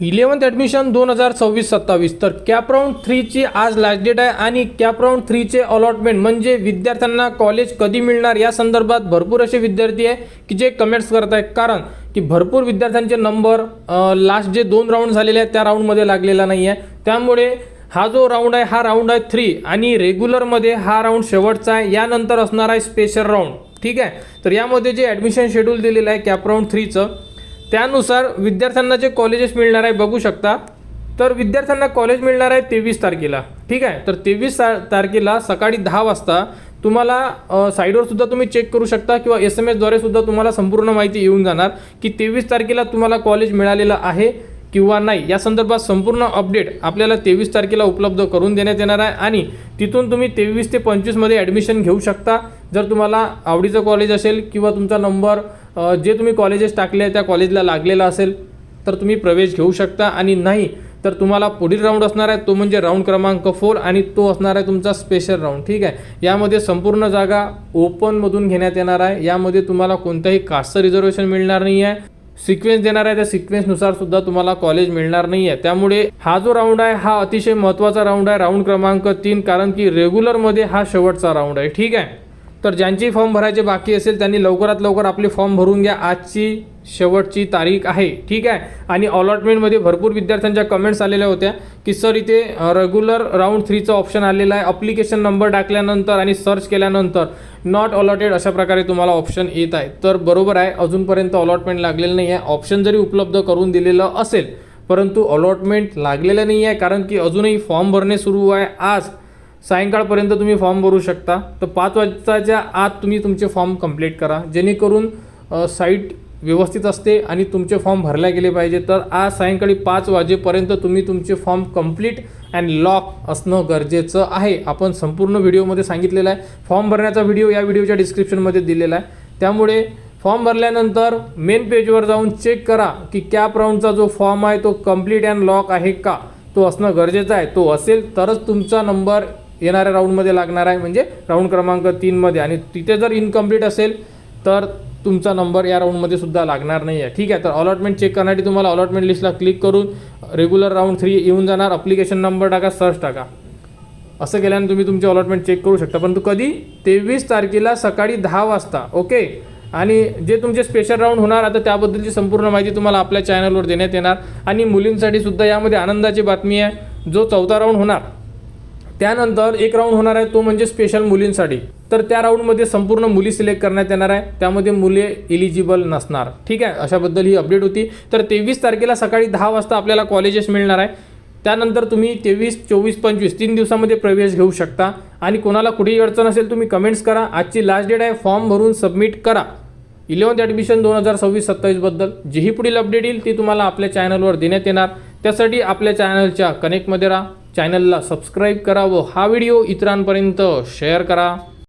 11th admission 2026-27 तर cap round 3 ची आज लास्ट डेट आहे आणि कॅप राऊंड 3 चे अलॉटमेंट म्हणजे विद्यार्थ्यांना कॉलेज कधी मिळणार या संदर्भात भरपूर असे विद्यार्थी आहे की जे कमेंट्स करत आहेत, कारण की भरपूर विद्यार्थ्यांचे नंबर लास्ट जे 2 राऊंड झालेले आहेत त्या राऊंडमध्ये लागलेला नाही आहे। त्यामुळे हा जो राऊंड आहे हा राऊंड आहे 3 आणि रेग्युलरमध्ये हा राऊंड शेवटचा आहे, यानंतर असणार आहे स्पेशल राऊंड। ठीक आहे, तर यामध्ये जे ॲडमिशन शेड्यूल दिलेलं आहे कॅप राऊंड 3चं त्यानुसार विद्यार्थ्यांना जे कॉलेजेस मिळणार आहे बघू शकता। तर विद्यार्थ्यांना कॉलेज मिळणार आहे 23 तारखेला। ठीक आहे, तर 23 तारखेला सकाळी 10 वाजता तुम्हाला साईडवर सुद्धा तुम्ही चेक करू शकता किंवा SMS द्वारे सुद्धा तुम्हाला संपूर्ण माहिती येऊन जाणार की 23 तारखेला तुम्हाला कॉलेज मिळालेलं आहे किंवा नाही, या संदर्भात संपूर्ण अपडेट आपल्याला 23 तारखेला उपलब्ध करून देण्यात येणार आहे आणि तिथून तुम्ही 23 ते 25 मध्ये ॲडमिशन घेऊ शकता। जर तुम्हाला आवडीचं कॉलेज असेल किंवा तुमचा नंबर जे तुम्ही कॉलेजेस टाकले त्या कॉलेजला लागलेला असेल तर तुम्ही प्रवेश घेऊ शकता, आणि नाही तर तुम्हाला पुढील राऊंड असणार आहे तो म्हणजे राऊंड क्रमांक 4 आणि तो असणार आहे तुमचा स्पेशल राऊंड। ठीक आहे, यामध्ये संपूर्ण जागा ओपनमधून घेण्यात येणार आहे। यामध्ये तुम्हाला कोणत्याही कास्टचं रिझर्वेशन मिळणार नाही आहे, सिक्वेन्स देणार आहे त्या सिक्वेन्सनुसार सुद्धा तुम्हाला कॉलेज मिळणार नाही आहे। त्यामुळे हा जो राऊंड आहे हा अतिशय महत्त्वाचा राऊंड आहे, राऊंड क्रमांक 3, कारण की रेग्युलरमध्ये हा शेवटचा राऊंड आहे। ठीक आहे, तर ज्यांची फॉर्म भरायचे बाकी असेल त्यांनी लवकरात लवकर आपले फॉर्म भरून घ्या, आजची शेवटची तारीख आहे। ठीक आहे, आणि अलॉटमेंटमध्ये भरपूर विद्यार्थ्यांच्या कमेंट्स आलेल्या होत्या की सर इथे रेग्युलर राऊंड 3चा ऑप्शन आलेला आहे, अप्लिकेशन नंबर टाकल्यानंतर आणि सर्च केल्यानंतर नॉट अलॉटेड अशा प्रकारे तुम्हाला ऑप्शन येत आहे। तर बरोबर आहे, अजूनपर्यंत अलॉटमेंट लागलेलं नाही आहे। ऑप्शन जरी उपलब्ध करून दिलेलं असेल परंतु अलॉटमेंट लागलेलं नाही आहे, कारण की अजूनही फॉर्म भरणे सुरू आहे। आज सायंकाळपर्यंत तुम्ही फॉर्म भरू शकता, तर 5 वाजताच्या आत तुम्ही तुमचे फॉर्म कंप्लीट करा, जेणेकरून साईट व्यवस्थित असते आणि तुमचे फॉर्म भरले गेले पाहिजे। तर आज सायंकाळी 5 वाजेपर्यंत तुम्ही तुमचे फॉर्म कंप्लीट अँड लॉक असणं गरजेचं आहे। आपण संपूर्ण व्हिडिओमध्ये सांगितलेलं आहे, फॉर्म भरण्याचा व्हिडिओ या व्हिडिओच्या डिस्क्रिप्शनमध्ये दिलेला आहे। त्यामुळे फॉर्म भरल्यानंतर मेन पेजवर जाऊन चेक करा की कॅप राऊंडचा जो फॉर्म आहे तो कंप्लीट अँड लॉक आहे का, तो असणं गरजेचं आहे। तो असेल तरच तुमचा नंबर येणाऱ्या राऊंडमध्ये लागणार आहे, म्हणजे राऊंड क्रमांक 3 मध्ये, आणि तिथे जर इनकम्प्लीट असेल तर तुमचा नंबर या राऊंडमध्ये सुद्धा लागणार नाही आहे। ठीक आहे, तर अलॉटमेंट चेक करण्यासाठी तुम्हाला अलॉटमेंट लिस्टला क्लिक करून रेग्युलर राऊंड 3 येऊन जाणार, अप्लिकेशन नंबर टाका, सर्च टाका, असं केल्याने तुम्ही तुमचे अलॉटमेंट चेक करू शकता। परंतु कधी 23 तारखेला सकाळी 10 वाजता। ओके, आणि जे तुमचे स्पेशल राऊंड होणार आता त्याबद्दलची संपूर्ण माहिती तुम्हाला आपल्या चॅनलवर देण्यात येणार। आणि मुलींसाठी सुद्धा यामध्ये आनंदाची बातमी आहे, जो 4था राऊंड होणार त्यानंतर एक राऊंड होणार आहे तो म्हणजे स्पेशल मुलींसाठी। तर त्या राऊंडमध्ये संपूर्ण मुली सिलेक्ट करण्यात येणार आहे, त्यामध्ये मुले एलिजिबल नसणार। ठीक आहे, अशाबद्दल ही अपडेट होती। तर 23 तारखेला सकाळी 10 वाजता आपल्याला कॉलेजेस मिळणार आहे, त्यानंतर तुम्ही 23, 24, 25 3 दिवसामध्ये प्रवेश घेऊ शकता। आणि कोणाला कुठेही अडचण असेल तुम्ही कमेंट्स करा, आजची लास्ट डेट आहे, फॉर्म भरून सबमिट करा। 11th ॲडमिशन 2026-27 बद्दल जीही पुढील अपडेट येईल ती तुम्हाला आपल्या चॅनलवर देण्यात येणार। त्यासाठी आपल्या चॅनलच्या कनेक्टमध्ये राहा, चॅनलला सबस्क्राईब करा व हा व्हिडिओ इतरांपर्यंत शेअर करा।